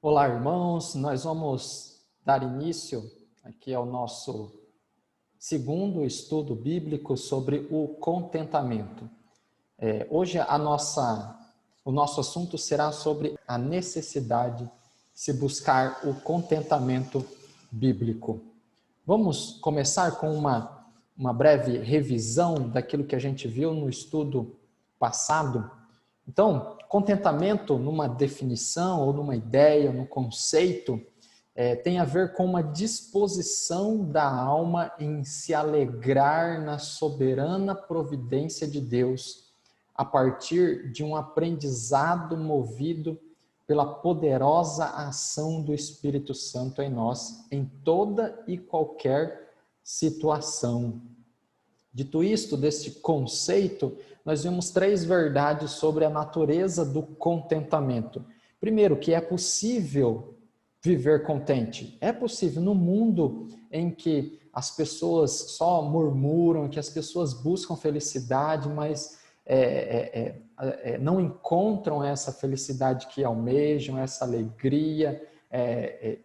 Olá, irmãos. Nós vamos dar início aqui ao nosso segundo estudo bíblico sobre o contentamento. Hoje o nosso assunto será sobre a necessidade de se buscar o contentamento bíblico. Vamos começar com uma breve revisão daquilo que a gente viu no estudo passado. Então, contentamento, numa definição, ou numa ideia, no conceito, tem a ver com uma disposição da alma em se alegrar na soberana providência de Deus, a partir de um aprendizado movido pela poderosa ação do Espírito Santo em nós, em toda e qualquer situação. Dito isto, deste conceito, nós vimos três verdades sobre a natureza do contentamento. Primeiro, que é possível viver contente. É possível no mundo em que as pessoas só murmuram, que as pessoas buscam felicidade, mas não encontram essa felicidade que almejam, essa alegria,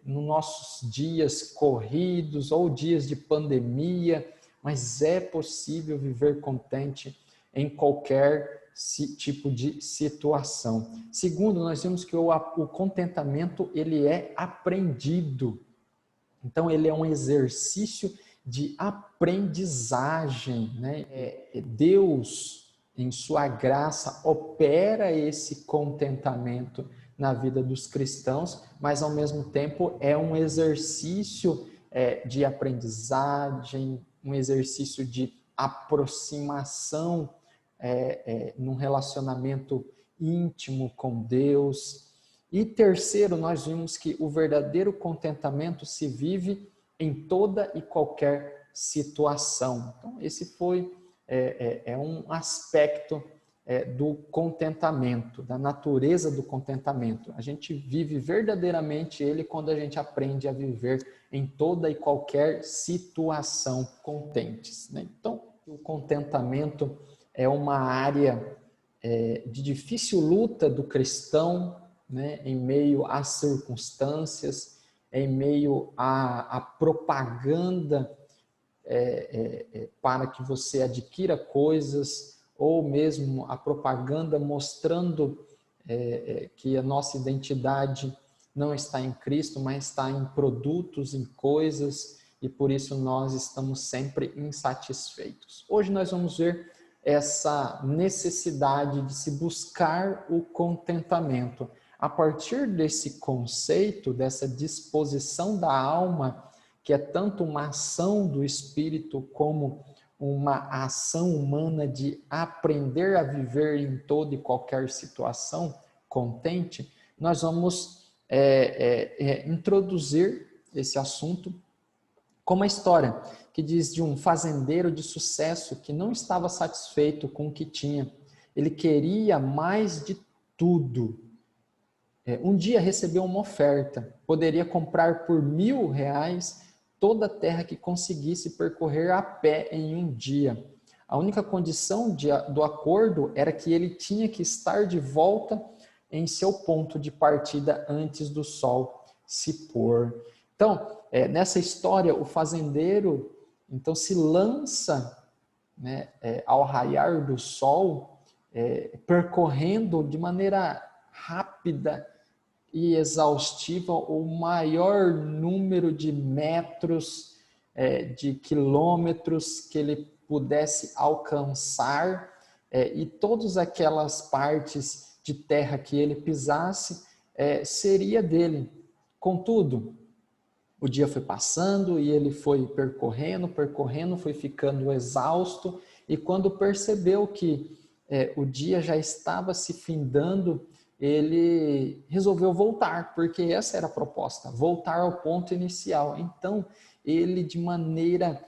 nos nossos dias corridos ou dias de pandemia, mas é possível viver contente em qualquer tipo de situação. Segundo, nós vimos que o contentamento ele é aprendido. Então, ele é um exercício de aprendizagem, né? Deus, em sua graça, opera esse contentamento na vida dos cristãos, mas ao mesmo tempo é um exercício de aprendizagem, um exercício de aproximação num relacionamento íntimo com Deus. E terceiro, nós vimos que o verdadeiro contentamento se vive em toda e qualquer situação. Então, esse foi um aspecto do contentamento, da natureza do contentamento. A gente vive verdadeiramente ele quando a gente aprende a viver em toda e qualquer situação contentes, né? Então, o contentamento é uma área de difícil luta do cristão, né, em meio às circunstâncias, em meio à propaganda para que você adquira coisas, ou mesmo a propaganda mostrando que a nossa identidade não está em Cristo, mas está em produtos, em coisas, e por isso nós estamos sempre insatisfeitos. Hoje nós vamos ver essa necessidade de se buscar o contentamento. A partir desse conceito, dessa disposição da alma, que é tanto uma ação do Espírito como uma ação humana de aprender a viver em toda e qualquer situação contente, nós vamos introduzir esse assunto com uma história que diz de um fazendeiro de sucesso que não estava satisfeito com o que tinha. Ele queria mais de tudo. Um dia recebeu uma oferta, poderia comprar por R$ 1.000 toda a terra que conseguisse percorrer a pé em um dia. A única condição do acordo era que ele tinha que estar de volta em seu ponto de partida antes do sol se pôr. Então, nessa história, o fazendeiro então se lança, né, ao raiar do sol, percorrendo de maneira rápida e exaustiva o maior número de metros, de quilômetros que ele pudesse alcançar, e todas aquelas partes de terra que ele pisasse seria dele. Contudo, o dia foi passando e ele foi percorrendo, foi ficando exausto, e quando percebeu que o dia já estava se findando, ele resolveu voltar, porque essa era a proposta, voltar ao ponto inicial. Então, ele de maneira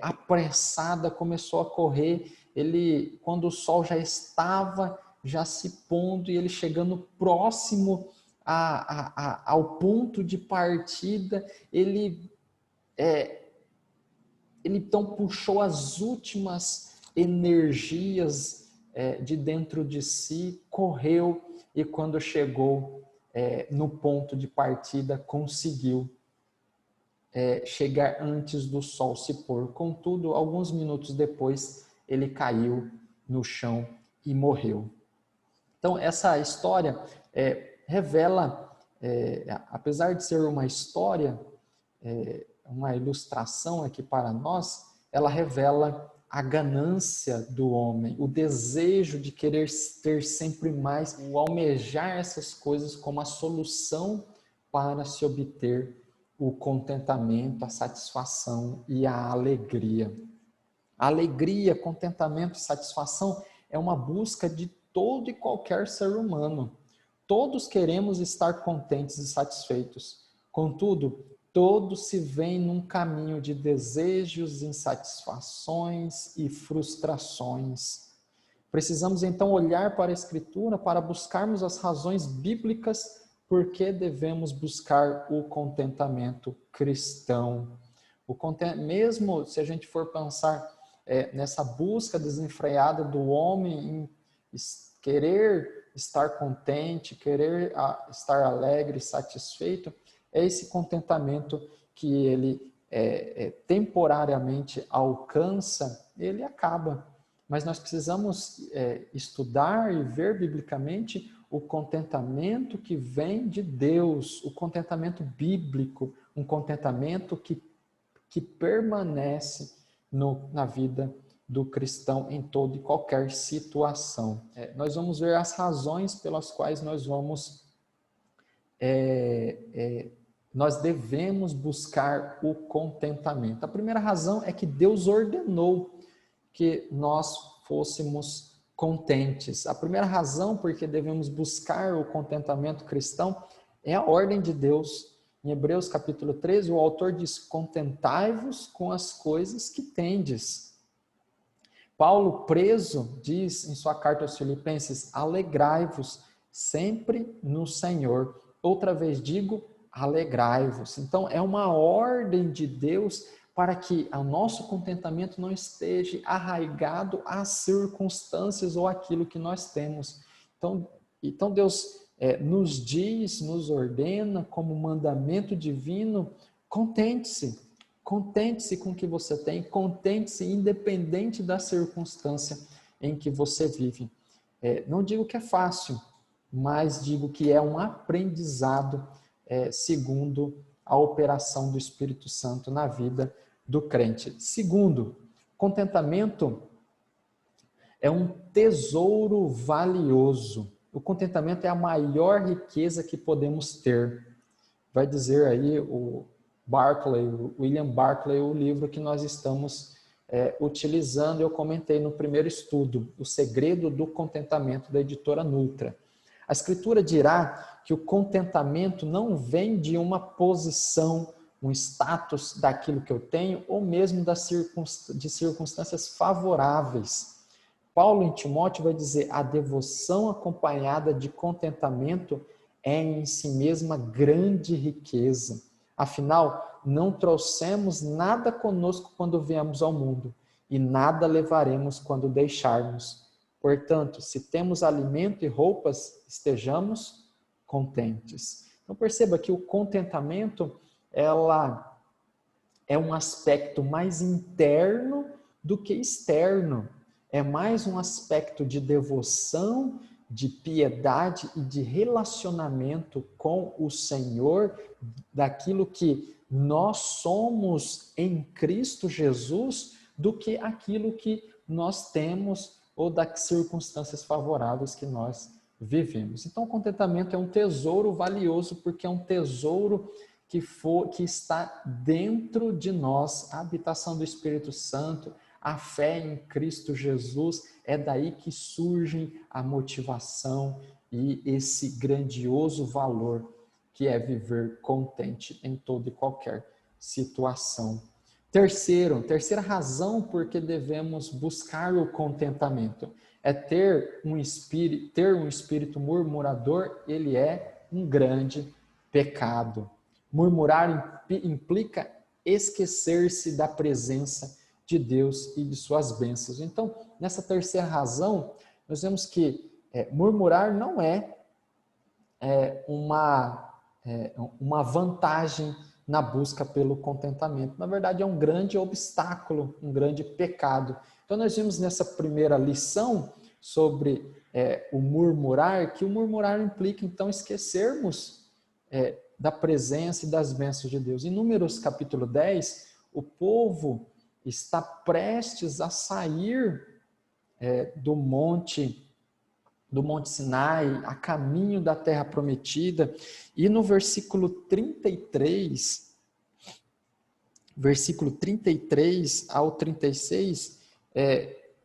apressada começou a correr. Ele, quando o sol já estava já se pondo e ele chegando próximo ao ponto de partida, ele então puxou as últimas energias de dentro de si, correu, e quando chegou no ponto de partida, conseguiu chegar antes do sol se pôr. Contudo, alguns minutos depois, ele caiu no chão e morreu. Então, essa história revela, apesar de ser uma história, uma ilustração aqui para nós, ela revela a ganância do homem, o desejo de querer ter sempre mais, o almejar essas coisas como a solução para se obter o contentamento, a satisfação e a alegria. A alegria, contentamento e satisfação é uma busca de todo e qualquer ser humano. Todos queremos estar contentes e satisfeitos. Contudo, todos se veem num caminho de desejos, insatisfações e frustrações. Precisamos então olhar para a Escritura para buscarmos as razões bíblicas por que devemos buscar o contentamento cristão. Mesmo se a gente for pensar nessa busca desenfreada do homem em querer estar contente, querer estar alegre, satisfeito, é esse contentamento que ele temporariamente alcança, ele acaba. Mas nós precisamos estudar e ver biblicamente o contentamento que vem de Deus, o contentamento bíblico, um contentamento que permanece na vida do cristão em toda e qualquer situação. Nós vamos ver as razões pelas quais nós devemos buscar o contentamento. A primeira razão é que Deus ordenou que nós fôssemos contentes. A primeira razão por que devemos buscar o contentamento cristão é a ordem de Deus. Em Hebreus capítulo 13, o autor diz: contentai-vos com as coisas que tendes. Paulo, preso, diz em sua carta aos Filipenses: alegrai-vos sempre no Senhor. Outra vez digo, alegrai-vos. Então, é uma ordem de Deus para que o nosso contentamento não esteja arraigado às circunstâncias ou aquilo que nós temos. Então Deus nos diz, nos ordena como mandamento divino: contente-se. Contente-se com o que você tem, contente-se independente da circunstância em que você vive. Não digo que é fácil, mas digo que é um aprendizado segundo a operação do Espírito Santo na vida do crente. Segundo, contentamento é um tesouro valioso. O contentamento é a maior riqueza que podemos ter. Vai dizer aí o William Barclay, o livro que nós estamos utilizando. Eu comentei no primeiro estudo, O Segredo do Contentamento, da editora Nutra. A Escritura dirá que o contentamento não vem de uma posição, um status daquilo que eu tenho, ou mesmo de circunstâncias favoráveis. Paulo em Timóteo vai dizer: a devoção acompanhada de contentamento é em si mesma grande riqueza. Afinal, não trouxemos nada conosco quando viemos ao mundo, e nada levaremos quando deixarmos. Portanto, se temos alimento e roupas, estejamos contentes. Então perceba que o contentamento é um aspecto mais interno do que externo. É mais um aspecto de devoção, de piedade e de relacionamento com o Senhor, daquilo que nós somos em Cristo Jesus, do que aquilo que nós temos ou das circunstâncias favoráveis que nós vivemos. Então, o contentamento é um tesouro valioso, porque é um tesouro que está dentro de nós, a habitação do Espírito Santo, a fé em Cristo Jesus. É daí que surge a motivação e esse grandioso valor que é viver contente em toda e qualquer situação. Terceira razão por que devemos buscar o contentamento é ter um espírito murmurador. Ele é um grande pecado. Murmurar implica esquecer-se da presença de Deus e de suas bênçãos. Então, nessa terceira razão, nós vemos que murmurar não é uma vantagem na busca pelo contentamento. Na verdade, é um grande obstáculo, um grande pecado. Então, nós vimos nessa primeira lição sobre o murmurar, que o murmurar implica, então, esquecermos da presença e das bênçãos de Deus. Em Números capítulo 10, o povo está prestes a sair do Monte Sinai, a caminho da terra prometida, e no versículo 33 ao 36,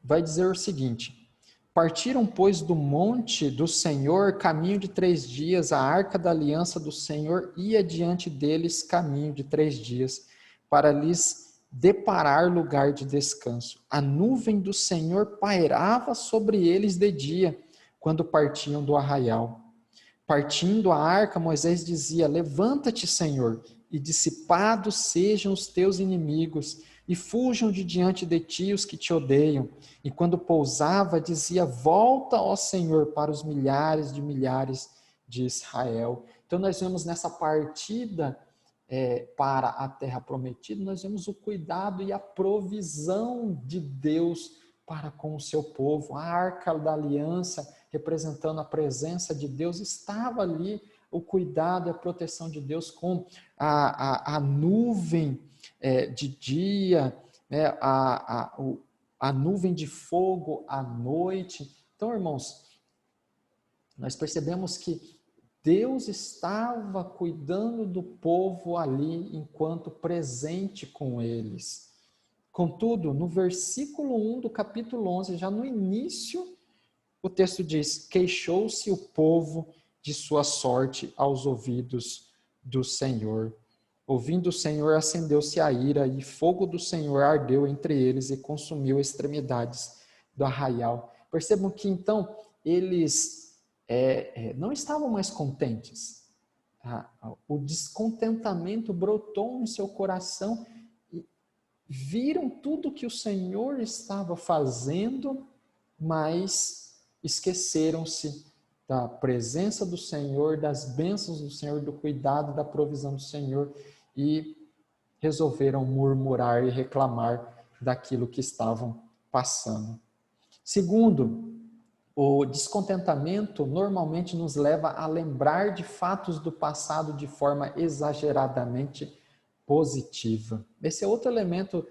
vai dizer o seguinte: partiram, pois, do monte do Senhor, caminho de 3 dias, a arca da aliança do Senhor ia diante deles, caminho de 3 dias, para lhes deparar lugar de descanso. A nuvem do Senhor pairava sobre eles de dia, quando partiam do arraial. Partindo a arca, Moisés dizia: levanta-te, Senhor, e dissipados sejam os teus inimigos, e fujam de diante de ti os que te odeiam. E quando pousava, dizia: volta, ó Senhor, para os milhares de Israel. Então nós vemos nessa partida para a terra prometida, nós vemos o cuidado e a provisão de Deus para com o seu povo. A arca da aliança, representando a presença de Deus, estava ali, o cuidado e a proteção de Deus com a nuvem de dia, a nuvem de fogo à noite. Então, irmãos, nós percebemos que Deus estava cuidando do povo ali enquanto presente com eles. Contudo, no versículo 1 do capítulo 11, já no início, o texto diz: queixou-se o povo de sua sorte aos ouvidos do Senhor. Ouvindo o Senhor, acendeu-se a ira, e fogo do Senhor ardeu entre eles e consumiu extremidades do arraial. Percebam que, então, eles não estavam mais contentes. O descontentamento brotou no seu coração, e viram tudo que o Senhor estava fazendo, mas esqueceram-se da presença do Senhor, das bênçãos do Senhor, do cuidado, da provisão do Senhor, e resolveram murmurar e reclamar daquilo que estavam passando. Segundo, o descontentamento normalmente nos leva a lembrar de fatos do passado de forma exageradamente positiva. Esse é outro elemento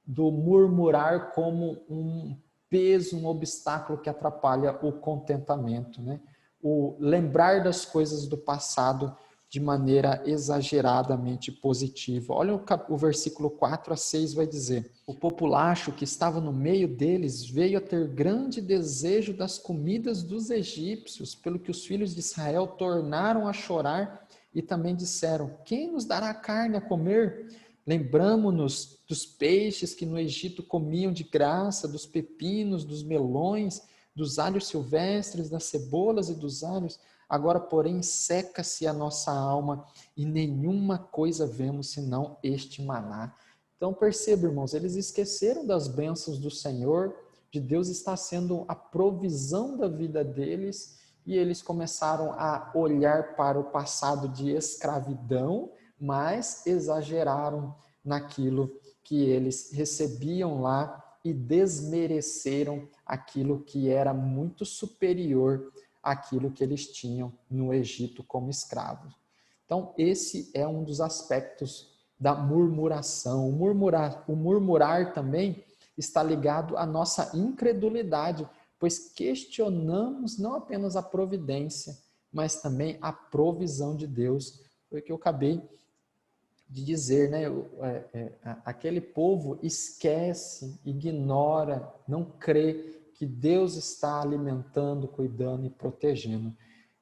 do murmurar como um peso, um obstáculo que atrapalha o contentamento, né? O lembrar das coisas do passado de maneira exageradamente positiva. Olha o versículo 4 a 6 vai dizer: o populacho que estava no meio deles veio a ter grande desejo das comidas dos egípcios, pelo que os filhos de Israel tornaram a chorar e também disseram: quem nos dará carne a comer? Lembramo-nos dos peixes que no Egito comiam de graça, dos pepinos, dos melões, dos alhos silvestres, das cebolas e dos alhos. Agora, porém, seca-se a nossa alma e nenhuma coisa vemos senão este maná. Então, perceba, irmãos, eles esqueceram das bênçãos do Senhor, de Deus estar sendo a provisão da vida deles, e eles começaram a olhar para o passado de escravidão, mas exageraram naquilo que eles recebiam lá e desmereceram aquilo que era muito superior àquilo que eles tinham no Egito como escravos. Então, esse é um dos aspectos da murmuração. O murmurar também está ligado à nossa incredulidade, pois questionamos não apenas a providência, mas também a provisão de Deus. Foi o que eu acabei de dizer, né? Aquele povo esquece, ignora, não crê que Deus está alimentando, cuidando e protegendo.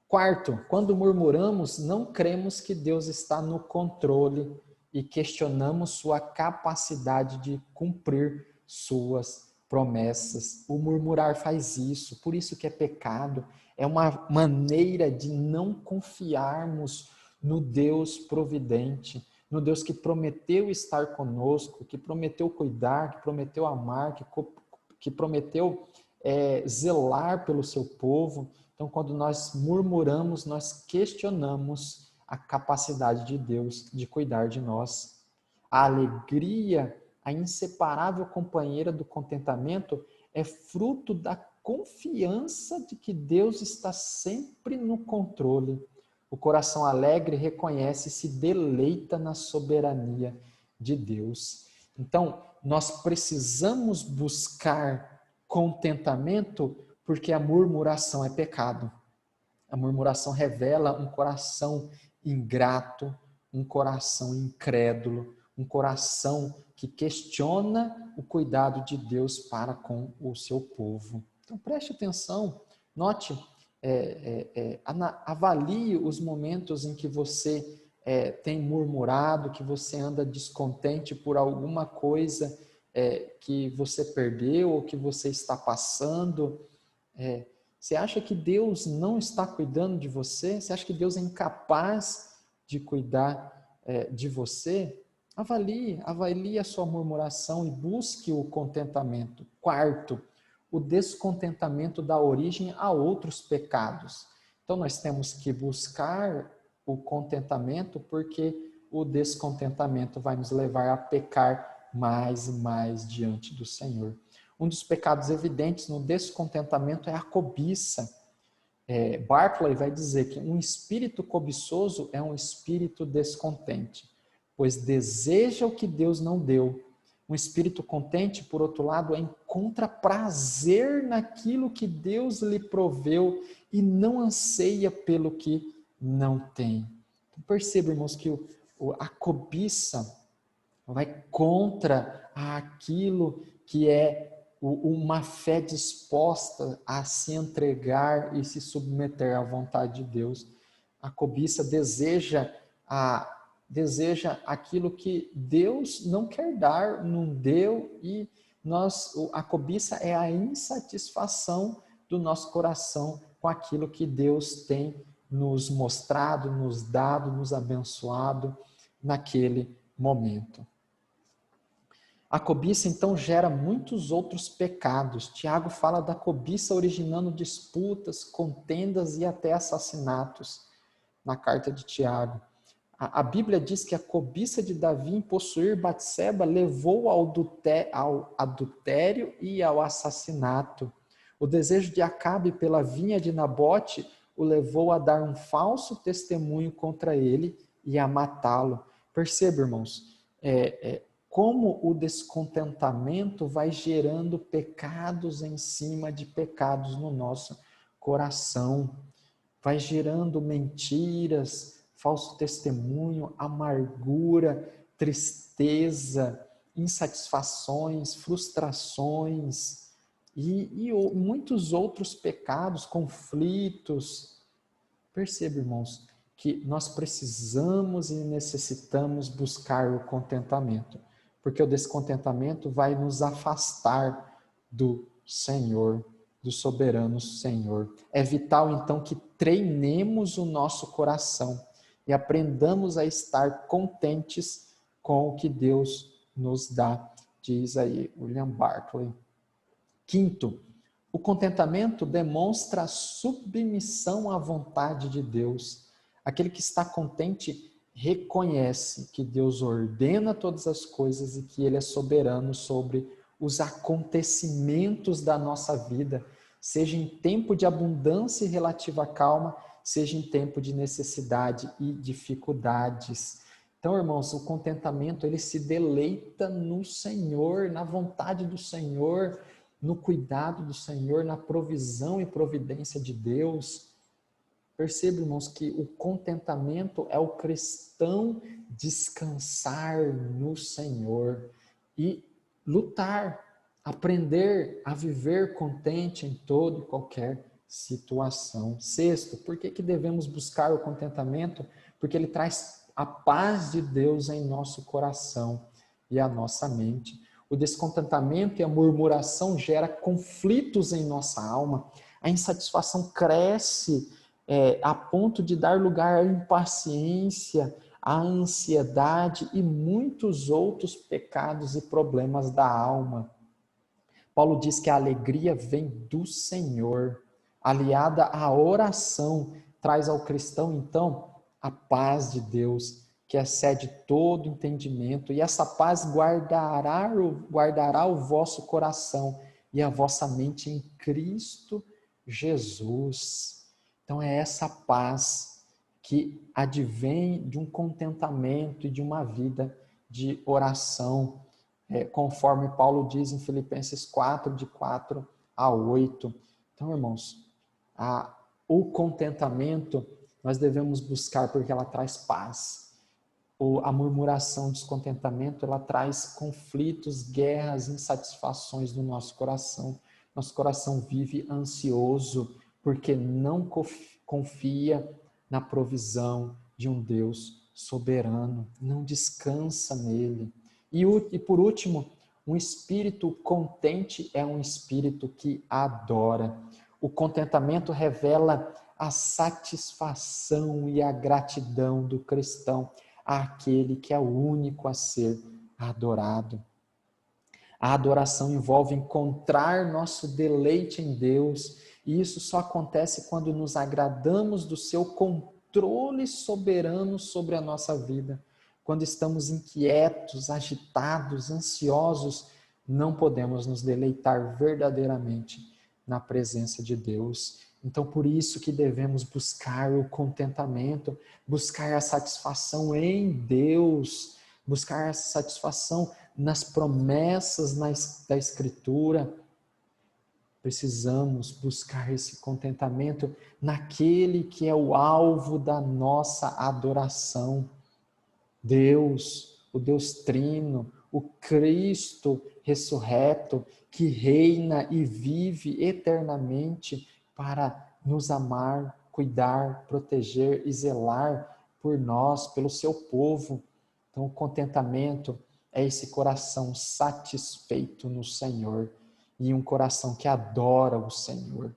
Quarto, quando murmuramos, não cremos que Deus está no controle e questionamos sua capacidade de cumprir suas promessas. O murmurar faz isso, por isso que é pecado. É uma maneira de não confiarmos no Deus providente, no Deus que prometeu estar conosco, que prometeu cuidar, que prometeu amar, que prometeu zelar pelo seu povo. Então, quando nós murmuramos, nós questionamos a capacidade de Deus de cuidar de nós. A alegria, a inseparável companheira do contentamento, é fruto da confiança de que Deus está sempre no controle. O coração alegre reconhece e se deleita na soberania de Deus. Então, nós precisamos buscar contentamento porque a murmuração é pecado. A murmuração revela um coração ingrato, um coração incrédulo, um coração que questiona o cuidado de Deus para com o seu povo. Então preste atenção, note, avalie os momentos em que você tem murmurado, que você anda descontente por alguma coisa que você perdeu ou que você está passando. Você acha que Deus não está cuidando de você? Você acha que Deus é incapaz de cuidar de você? Avalie a sua murmuração e busque o contentamento. Quarto, o descontentamento dá origem a outros pecados. Então nós temos que buscar o contentamento porque o descontentamento vai nos levar a pecar mais e mais diante do Senhor. Um dos pecados evidentes no descontentamento é a cobiça. Barclay vai dizer que um espírito cobiçoso é um espírito descontente, pois deseja o que Deus não deu. Um espírito contente, por outro lado, encontra prazer naquilo que Deus lhe proveu e não anseia pelo que não tem. Então, perceba, irmãos, que a cobiça vai contra aquilo que é uma fé disposta a se entregar e se submeter à vontade de Deus. A cobiça deseja aquilo que Deus não quer dar, não deu, e a cobiça é a insatisfação do nosso coração com aquilo que Deus tem nos mostrado, nos dado, nos abençoado naquele momento. A cobiça, então, gera muitos outros pecados. Tiago fala da cobiça originando disputas, contendas e até assassinatos na carta de Tiago. A Bíblia diz que a cobiça de Davi em possuir Batseba levou ao adultério e ao assassinato. O desejo de Acabe pela vinha de Nabote o levou a dar um falso testemunho contra ele e a matá-lo. Perceba, irmãos, como o descontentamento vai gerando pecados em cima de pecados no nosso coração. Vai gerando mentiras, falso testemunho, amargura, tristeza, insatisfações, frustrações e muitos outros pecados, conflitos. Perceba, irmãos, que nós precisamos e necessitamos buscar o contentamento, porque o descontentamento vai nos afastar do Senhor, do soberano Senhor. É vital, então, que treinemos o nosso coração e aprendamos a estar contentes com o que Deus nos dá, diz aí William Barclay. Quinto, o contentamento demonstra a submissão à vontade de Deus. Aquele que está contente reconhece que Deus ordena todas as coisas e que Ele é soberano sobre os acontecimentos da nossa vida, seja em tempo de abundância e relativa calma, seja em tempo de necessidade e dificuldades. Então, irmãos, o contentamento, ele se deleita no Senhor, na vontade do Senhor, no cuidado do Senhor, na provisão e providência de Deus. Perceba, irmãos, que o contentamento é o cristão descansar no Senhor e lutar, aprender a viver contente em toda e qualquer situação. Sexto, por que devemos buscar o contentamento? Porque ele traz a paz de Deus em nosso coração e a nossa mente. O descontentamento e a murmuração gera conflitos em nossa alma. A insatisfação cresce a ponto de dar lugar à impaciência, à ansiedade e muitos outros pecados e problemas da alma. Paulo diz que a alegria vem do Senhor. aliada à oração, traz ao cristão, então, a paz de Deus, que excede todo entendimento, e essa paz guardará o vosso coração e a vossa mente em Cristo Jesus. Então é essa paz que advém de um contentamento e de uma vida de oração, conforme Paulo diz em Filipenses 4, de 4 a 8. Então, irmãos, o contentamento nós devemos buscar porque ela traz paz. A murmuração, o descontentamento, ela traz conflitos, guerras, insatisfações no nosso coração. Nosso coração vive ansioso porque não confia na provisão de um Deus soberano, não descansa nele. E por último, um espírito contente é um espírito que adora. O contentamento revela a satisfação e a gratidão do cristão àquele que é o único a ser adorado. A adoração envolve encontrar nosso deleite em Deus, e isso só acontece quando nos agradamos do seu controle soberano sobre a nossa vida. Quando estamos inquietos, agitados, ansiosos, não podemos nos deleitar verdadeiramente na presença de Deus. Então, por isso que devemos buscar o contentamento, buscar a satisfação em Deus, buscar essa satisfação nas promessas da Escritura. Precisamos buscar esse contentamento naquele que é o alvo da nossa adoração. Deus, o Deus Trino, o Cristo ressurreto, que reina e vive eternamente para nos amar, cuidar, proteger e zelar por nós, pelo seu povo. Então, o contentamento é esse coração satisfeito no Senhor e um coração que adora o Senhor,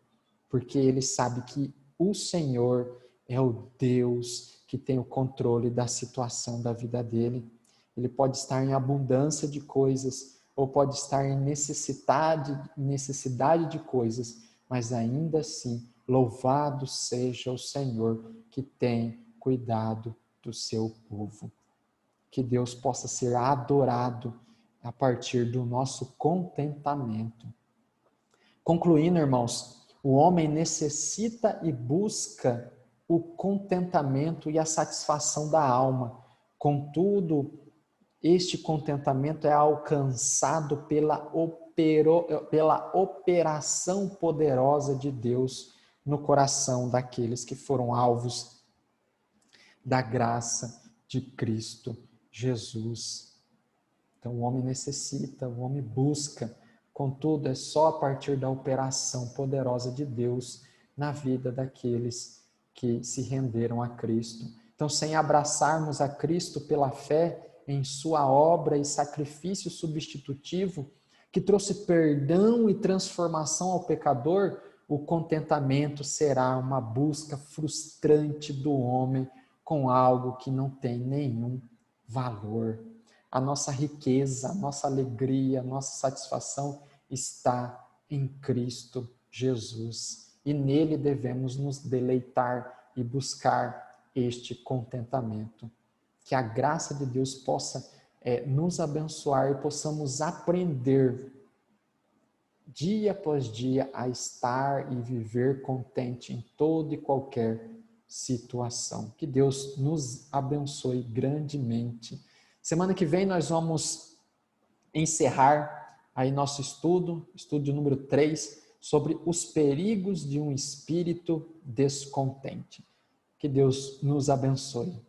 porque ele sabe que o Senhor é o Deus que tem o controle da situação da vida dele. Ele pode estar em abundância de coisas, ou pode estar em necessidade de coisas, mas ainda assim, louvado seja o Senhor que tem cuidado do seu povo. Que Deus possa ser adorado a partir do nosso contentamento. Concluindo, irmãos, o homem necessita e busca o contentamento e a satisfação da alma. Contudo, este contentamento é alcançado pela operação poderosa de Deus no coração daqueles que foram alvos da graça de Cristo Jesus. Então o homem necessita, o homem busca, contudo é só a partir da operação poderosa de Deus na vida daqueles que se renderam a Cristo. Então, sem abraçarmos a Cristo pela fé em sua obra e sacrifício substitutivo, que trouxe perdão e transformação ao pecador, o contentamento será uma busca frustrante do homem com algo que não tem nenhum valor. A nossa riqueza, a nossa alegria, a nossa satisfação está em Cristo Jesus. E nele devemos nos deleitar e buscar este contentamento. Que a graça de Deus possa nos abençoar e possamos aprender dia após dia a estar e viver contente em toda e qualquer situação. Que Deus nos abençoe grandemente. Semana que vem nós vamos encerrar aí nosso estudo número 3, sobre os perigos de um espírito descontente. Que Deus nos abençoe.